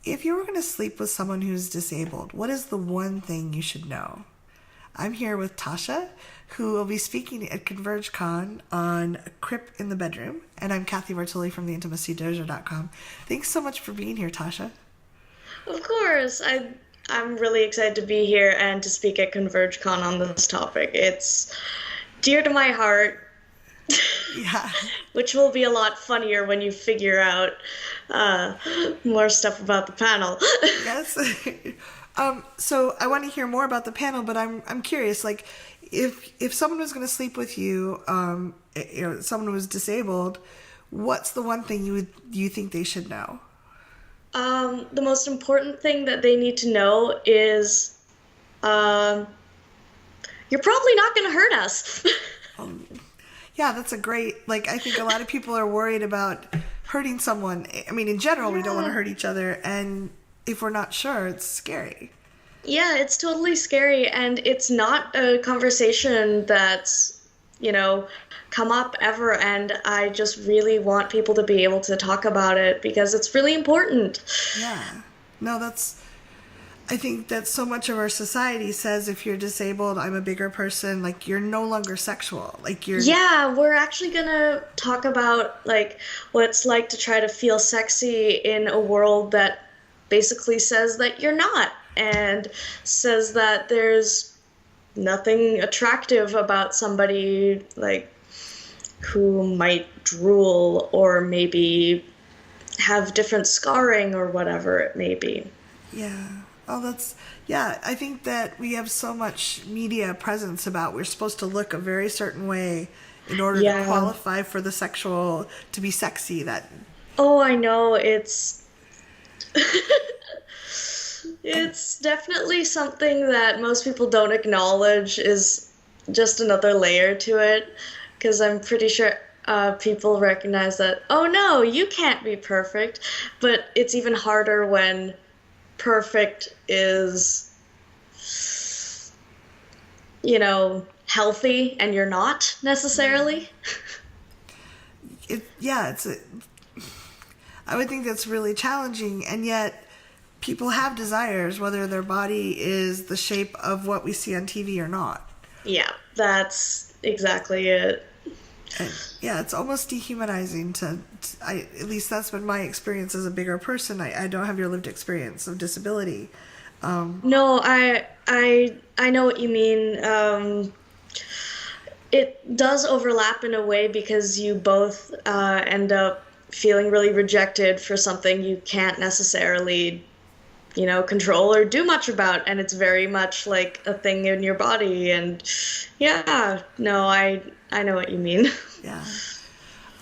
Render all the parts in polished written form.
if you were going to sleep with someone who's disabled, what is the one thing you should know? I'm here with Tasha, who will be speaking at ConvergeCon on Crip in the Bedroom, and I'm Kathy Bartoli from theintimacydojo.com. Thanks so much for being here, Tasha. Of course, I'm really excited to be here and to speak at ConvergeCon on this topic. It's dear to my heart, Yeah. which will be a lot funnier when you figure out more stuff about the panel. Yes. So I want to hear more about the panel, but I'm curious, like, if someone was going to sleep with you, someone who was disabled, what's the one thing you think they should know? The most important thing that they need to know is you're probably not going to hurt us. Yeah, that's a great, like, I think a lot of people are worried about hurting someone. I mean, in general, we don't want to hurt each other, and if we're not sure, it's scary. Yeah, it's totally scary, and it's not a conversation that's, come up ever, and I just really want people to be able to talk about it because it's really important. Yeah. No, I think that so much of our society says if you're disabled, I'm a bigger person, like you're no longer sexual. Like you're Yeah, we're actually gonna talk about like what it's like to try to feel sexy in a world that basically says that you're not and says that there's nothing attractive about somebody like who might drool or maybe have different scarring or whatever it may be. Yeah. Oh, yeah, I think that we have so much media presence about we're supposed to look a very certain way in order to qualify for the sexual, to be sexy. Oh, I know, it's definitely something that most people don't acknowledge is just another layer to it, because I'm pretty sure people recognize that, oh no, you can't be perfect, but it's even harder when perfect is, healthy and you're not necessarily. I would think that's really challenging, and yet people have desires, whether their body is the shape of what we see on TV or not. Yeah, that's exactly it. And yeah, it's almost dehumanizing at least that's been my experience as a bigger person. I don't have your lived experience of disability. No, I know what you mean. It does overlap in a way because you both end up feeling really rejected for something you can't necessarily, control or do much about, and it's very much like a thing in your body. And yeah, no, I know what you mean. Yeah.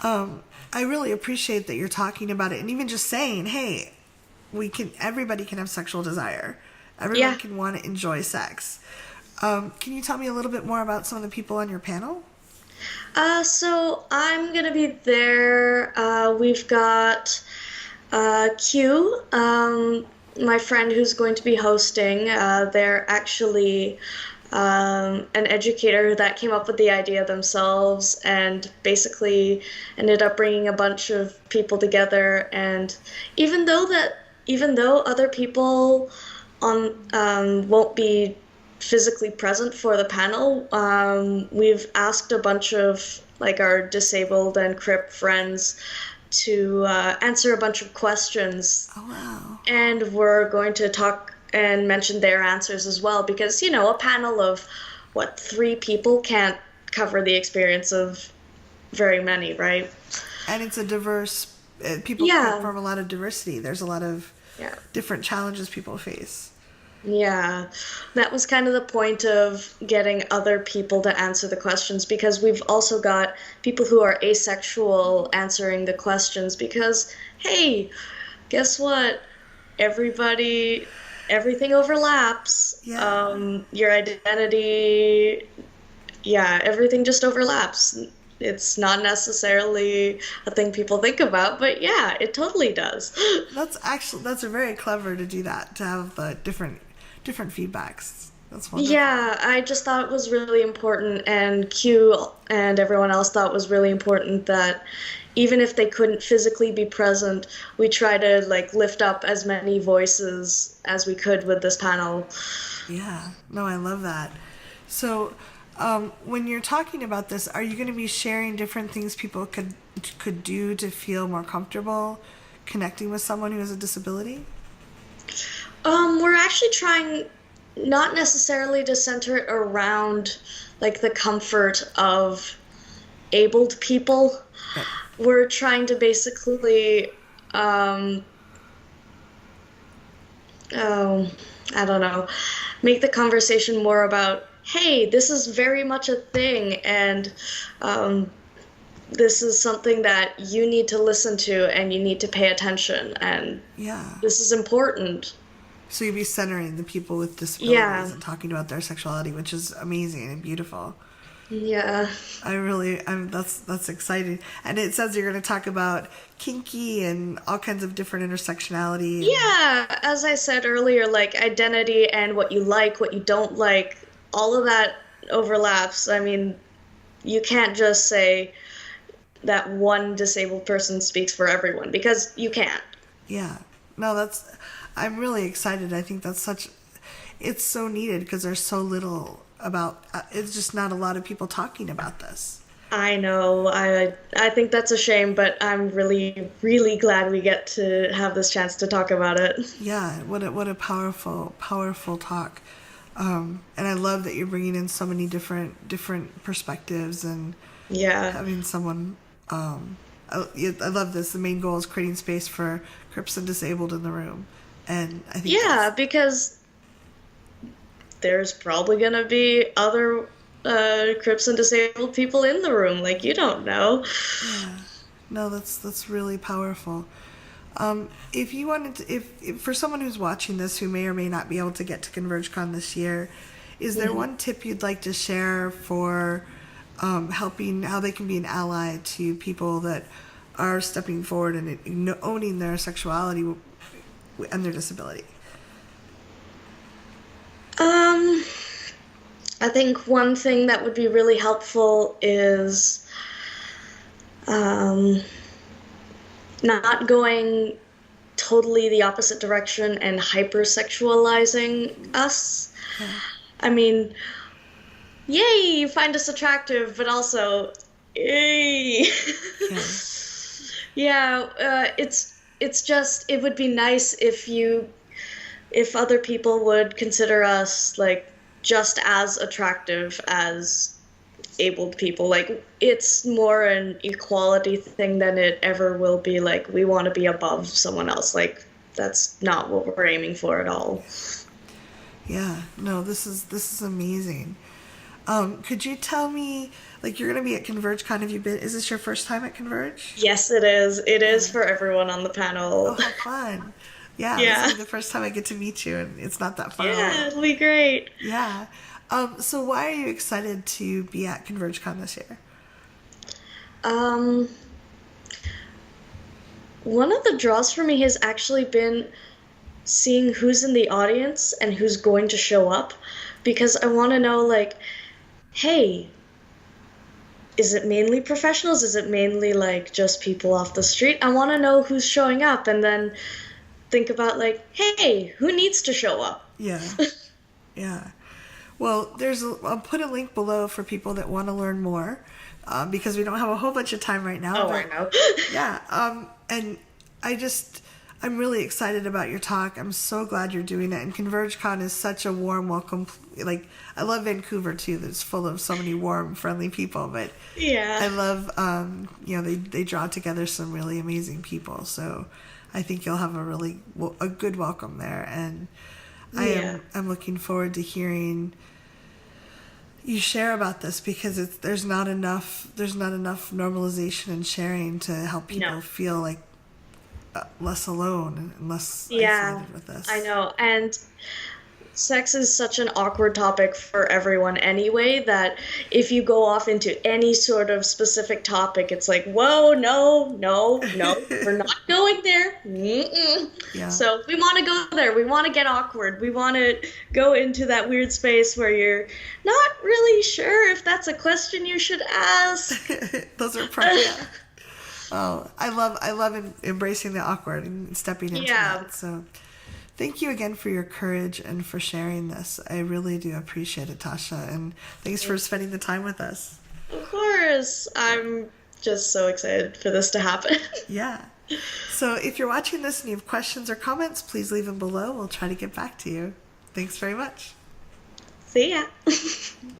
I really appreciate that you're talking about it, and even just saying, hey, everybody can have sexual desire. Everyone can want to enjoy sex. Can you tell me a little bit more about some of the people on your panel? So I'm gonna be there. We've got Q, my friend who's going to be hosting. They're actually an educator that came up with the idea themselves and basically ended up bringing a bunch of people together. And even though other people won't be physically present for the panel, we've asked a bunch of like our disabled and crip friends to answer a bunch of questions. Oh, wow. And we're going to talk and mention their answers as well, because a panel of 3 people can't cover the experience of very many, right? And it's a diverse people come from a lot of diversity. There's a lot of different challenges people face. Yeah, that was kind of the point of getting other people to answer the questions, because we've also got people who are asexual answering the questions because, hey, guess what? Everything overlaps. Yeah. Your identity, everything just overlaps. It's not necessarily a thing people think about, but yeah, it totally does. That's very clever to do that, to have the different feedbacks. That's wonderful. Yeah, I just thought it was really important, and Q and everyone else thought it was really important that even if they couldn't physically be present, we try to like lift up as many voices as we could with this panel. Yeah. No, I love that. So, when you're talking about this, are you going to be sharing different things people could do to feel more comfortable connecting with someone who has a disability? We're actually trying not necessarily to center it around like the comfort of abled people. Right. We're trying to basically, um, oh, I don't know, make the conversation more about, hey, this is very much a thing, and um, this is something that you need to listen to and you need to pay attention, and Yeah. this is important. So you'd be centering the people with disabilities Yeah, and talking about their sexuality, which is amazing and beautiful. yeah. That's exciting. And it says you're going to talk about kinky and all kinds of different intersectionality and Yeah, as I said earlier, like identity and what you like, what you don't like, all of that overlaps. I mean, you can't just say that one disabled person speaks for everyone because you can't. yeah. No, I'm really excited. I think it's so needed because there's so little about, it's just not a lot of people talking about this. I know. I think that's a shame, but I'm really really glad we get to have this chance to talk about it. Yeah, what a powerful, powerful talk. And I love that you're bringing in so many different perspectives and Yeah. having someone. I love this. The main goal is creating space for Crips and disabled in the room, and I think Yeah, because there's probably gonna be other Crips and disabled people in the room. Like you don't know. yeah, no, that's really powerful. If you wanted to, if for someone who's watching this who may or may not be able to get to ConvergeCon this year, is there one tip you'd like to share for helping how they can be an ally to people that are stepping forward and owning their sexuality and their disability? Um, I think one thing that would be really helpful is um, not going totally the opposite direction and hypersexualizing us. Yeah, I mean, yay, you find us attractive, but also, yay. yeah, Yeah, it's just it would be nice if other people would consider us like just as attractive as abled people. Like it's more an equality thing than it ever will be like we want to be above someone else. Like that's not what we're aiming for at all. yeah. No, this is amazing. Could you tell me, like, you're gonna be at ConvergeCon? Have you been? Is this your first time at Converge? Yes, it is. It is Yeah. for everyone on the Oh, panel. how fun! Yeah, this Yeah. will be the first time I get to meet you, and it's not that far away. Yeah, it'll be great. Yeah. So why are you excited to be at ConvergeCon this year? Um, One of the draws for me has actually been seeing who's in the audience and who's going to show up because I want to know like, hey, is it mainly professionals? Is it mainly like just people off the street? I want to know who's showing up and then think about like, hey, who needs to show up? Yeah. Yeah. Well, I'll put a link below for people that want to learn more, because we don't have a whole bunch of time right now. Oh, I But know. yeah, and I'm really excited about your talk. I'm so glad you're doing it. And ConvergeCon is such a warm welcome. Like, I love Vancouver too. That's full of so many warm, friendly people. But I Yeah. love, they draw together some really amazing people. So I think you'll have a good welcome there. And Yeah. I'm looking forward to hearing you share about this because there's not enough normalization and sharing to help people No. feel like less alone and less Yeah, isolated with this. I know. And sex is such an awkward topic for everyone anyway that if you go off into any sort of specific topic, it's like, whoa, no, no, no, we're not going there. Mm-mm. Yeah. So we want to go there. We want to get awkward. We want to go into that weird space where you're not really sure if that's a question you should ask. Those are perfect. Oh, I love embracing the awkward and stepping into Yeah. that. So thank you again for your courage and for sharing this. I really do appreciate it, Tasha, and thanks for spending the time with us. Of course. I'm just so excited for this to happen. Yeah. So if you're watching this and you have questions or comments, please leave them below. We'll try to get back to you. Thanks very much. See ya.